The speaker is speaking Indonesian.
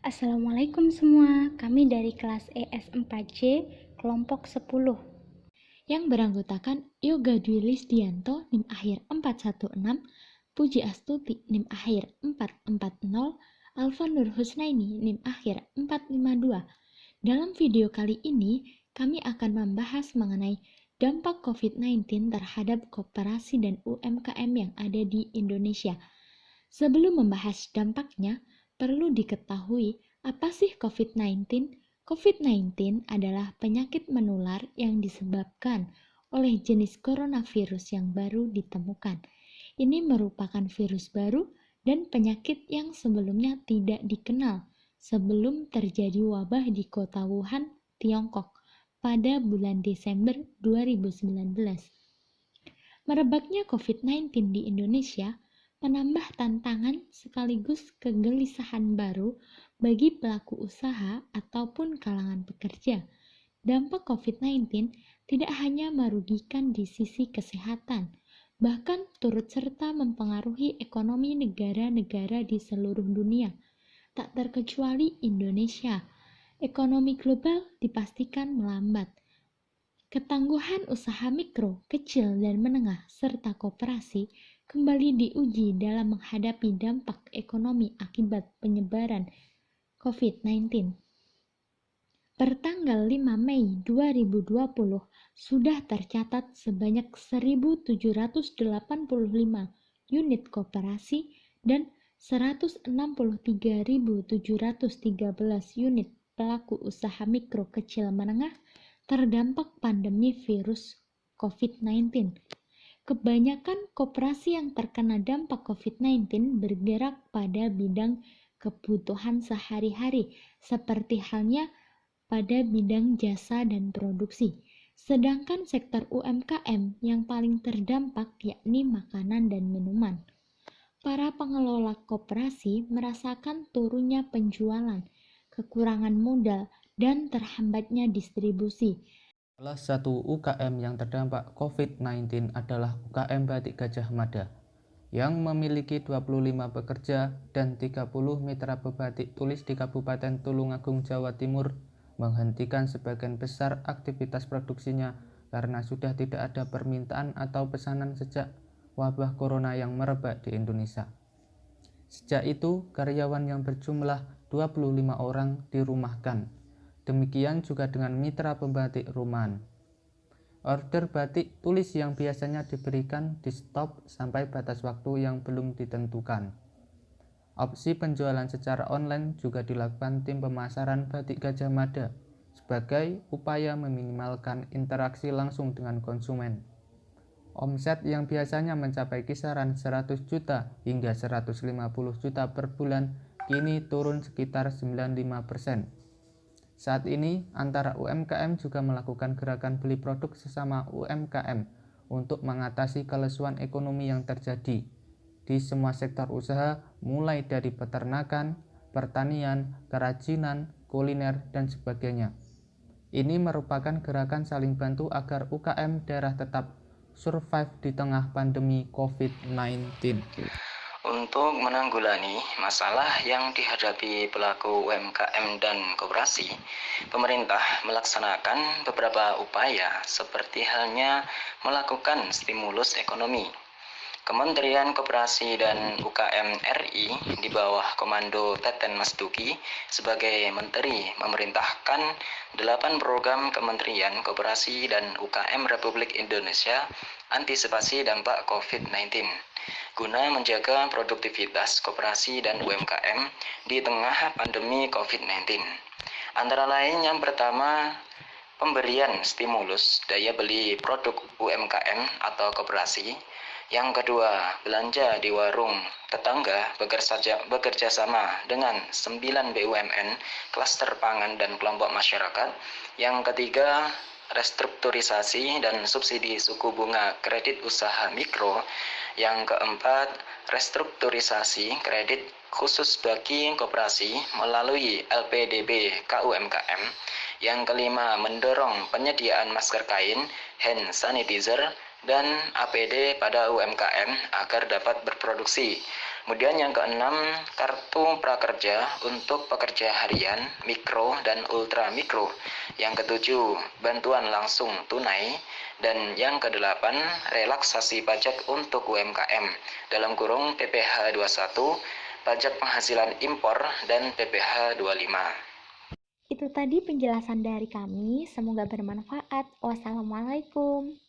Assalamualaikum semua, kami dari kelas ES4C, kelompok 10. Yang beranggotakan Yoga Dwi Lisdianto, NIM akhir 416, Puji Astuti, NIM akhir 440, Alfa Nur Husnaini, NIM akhir 452. Dalam video kali ini, kami akan membahas mengenai dampak COVID-19 terhadap koperasi dan UMKM yang ada di Indonesia. Sebelum membahas dampaknya, perlu diketahui apa sih COVID-19? COVID-19 adalah penyakit menular yang disebabkan oleh jenis coronavirus yang baru ditemukan. Ini merupakan virus baru dan penyakit yang sebelumnya tidak dikenal sebelum terjadi wabah di kota Wuhan, Tiongkok pada bulan Desember 2019. Merebaknya COVID-19 di Indonesia menambah tantangan sekaligus kegelisahan baru bagi pelaku usaha ataupun kalangan pekerja. Dampak COVID-19 tidak hanya merugikan di sisi kesehatan, bahkan turut serta mempengaruhi ekonomi negara-negara di seluruh dunia, tak terkecuali Indonesia. Ekonomi global dipastikan melambat. Ketangguhan usaha mikro, kecil, dan menengah, serta koperasi kembali diuji dalam menghadapi dampak ekonomi akibat penyebaran COVID-19. Pertanggal 5 Mei 2020 sudah tercatat sebanyak 1.785 unit koperasi dan 163.713 unit pelaku usaha mikro, kecil, menengah terdampak pandemi virus COVID-19. Kebanyakan koperasi yang terkena dampak COVID-19 bergerak pada bidang kebutuhan sehari-hari, seperti halnya pada bidang jasa dan produksi. Sedangkan sektor UMKM yang paling terdampak yakni makanan dan minuman. Para pengelola koperasi merasakan turunnya penjualan, kekurangan modal, dan terhambatnya distribusi. Salah satu UKM yang terdampak COVID-19 adalah UKM Batik Gajah Mada yang memiliki 25 pekerja dan 30 mitra pebatik tulis di Kabupaten Tulungagung, Jawa Timur menghentikan sebagian besar aktivitas produksinya karena sudah tidak ada permintaan atau pesanan sejak wabah corona yang merebak di Indonesia. Sejak itu, karyawan yang berjumlah 25 orang dirumahkan. Demikian juga dengan mitra pembatik rumahan. Order batik tulis yang biasanya diberikan di stop sampai batas waktu yang belum ditentukan. Opsi penjualan secara online juga dilakukan tim pemasaran Batik Gajah Mada sebagai upaya meminimalkan interaksi langsung dengan konsumen. Omset yang biasanya mencapai kisaran 100 juta hingga 150 juta per bulan kini turun sekitar 95%. Saat ini, antara UMKM juga melakukan gerakan beli produk sesama UMKM untuk mengatasi kelesuan ekonomi yang terjadi di semua sektor usaha, mulai dari peternakan, pertanian, kerajinan, kuliner, dan sebagainya. Ini merupakan gerakan saling bantu agar UKM daerah tetap survive di tengah pandemi COVID-19. Untuk menanggulangi masalah yang dihadapi pelaku UMKM dan koperasi, pemerintah melaksanakan beberapa upaya seperti halnya melakukan stimulus ekonomi. Kementerian Koperasi dan UKM RI di bawah Komando Teten Mas Duki sebagai Menteri memerintahkan 8 program Kementerian Koperasi dan UKM Republik Indonesia antisipasi dampak COVID-19 guna menjaga produktivitas koperasi dan UMKM di tengah pandemi COVID-19. Antara lain yang pertama, pemberian stimulus daya beli produk UMKM atau koperasi. Yang kedua, belanja di warung tetangga bekerja sama dengan 9 BUMN, klaster pangan dan kelompok masyarakat. Yang ketiga, restrukturisasi dan subsidi suku bunga kredit usaha mikro. Yang keempat, restrukturisasi kredit khusus bagi koperasi melalui LPDB KUMKM. Yang kelima, mendorong penyediaan masker kain, hand sanitizer, dan APD pada UMKM agar dapat berproduksi. Kemudian yang keenam, kartu prakerja untuk pekerja harian, mikro, dan ultra mikro. Yang ketujuh, bantuan langsung tunai. Dan yang kedelapan, relaksasi pajak untuk UMKM, dalam kurung PPh 21, pajak penghasilan impor, dan PPh 25. Itu tadi penjelasan dari kami, semoga bermanfaat. Wassalamualaikum.